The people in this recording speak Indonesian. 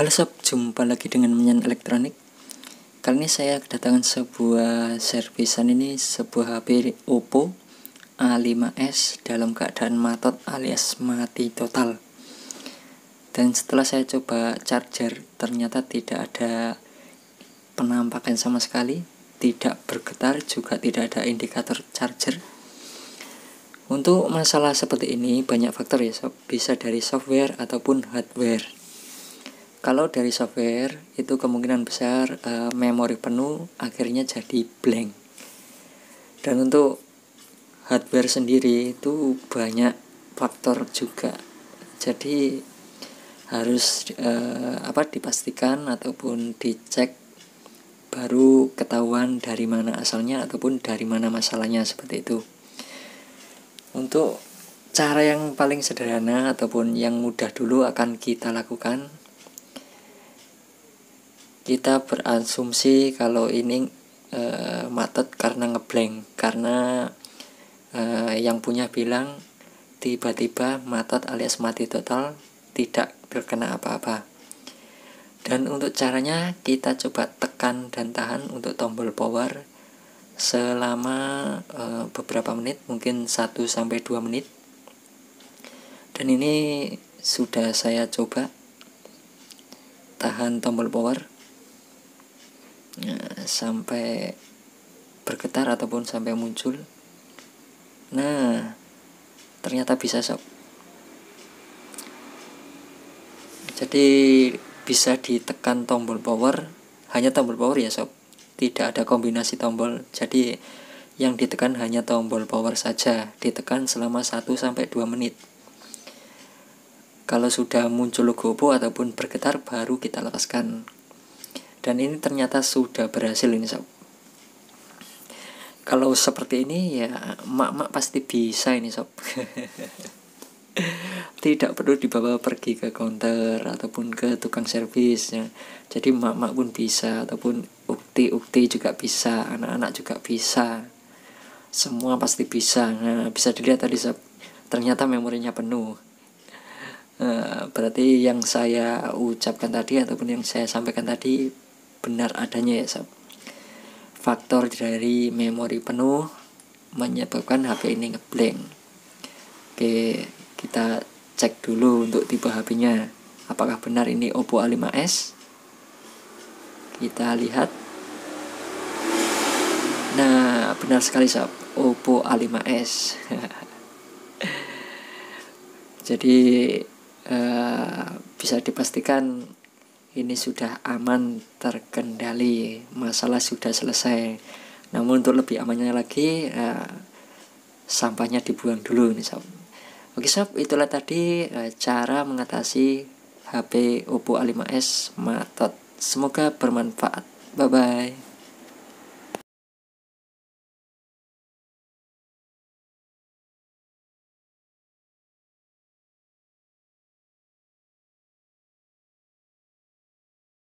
Halo sob, jumpa lagi dengan Menyan Elektronik. Kali ini saya kedatangan sebuah servisan, ini sebuah HP Oppo A5s dalam keadaan matot alias mati total. Dan setelah saya coba charger, ternyata tidak ada penampakan sama sekali, tidak bergetar, juga tidak ada indikator charger. Untuk masalah seperti ini banyak faktor ya sob, bisa dari software ataupun hardware. Kalau dari software itu kemungkinan besar memori penuh akhirnya jadi blank. Dan untuk hardware sendiri itu banyak faktor juga. Jadi harus dipastikan ataupun dicek baru ketahuan dari mana asalnya ataupun dari mana masalahnya, seperti itu. Untuk cara yang paling sederhana ataupun yang mudah dulu akan kita lakukan, kita berasumsi kalau ini matot karena ngeblank, karena yang punya bilang tiba-tiba matot alias mati total, tidak terkena apa-apa. Dan untuk caranya kita coba tekan dan tahan untuk tombol power selama beberapa menit, mungkin 1-2 menit. Dan ini sudah saya coba tahan tombol power sampai bergetar ataupun sampai muncul. Nah, ternyata bisa sob. Jadi bisa ditekan tombol power, hanya tombol power ya sob, tidak ada kombinasi tombol. Jadi yang ditekan hanya tombol power saja, ditekan selama 1-2 menit. Kalau sudah muncul logo Oppo ataupun bergetar, baru kita lepaskan. Dan ini ternyata sudah berhasil ini sob. Kalau seperti ini ya mak-mak pasti bisa ini sob. Tidak perlu dibawa pergi ke counter ataupun ke tukang servis ya. Jadi mak-mak pun bisa, ataupun ukti juga bisa, anak-anak juga bisa. Semua pasti bisa. Nah, bisa dilihat tadi sob, ternyata memorinya penuh. Berarti yang saya ucapkan tadi ataupun yang saya sampaikan tadi benar adanya ya sob. Faktor dari memori penuh menyebabkan HP ini ngeblank. Oke, kita cek dulu untuk tipe HP-nya. Apakah benar ini Oppo A5s? Kita lihat. Nah, benar sekali sob, Oppo A5s. Jadi bisa dipastikan ini sudah aman, terkendali, masalah sudah selesai. Namun untuk lebih amannya lagi, sampahnya dibuang dulu nih sob. Oke sob, itulah tadi cara mengatasi HP Oppo A5s matot. Semoga bermanfaat. Bye bye.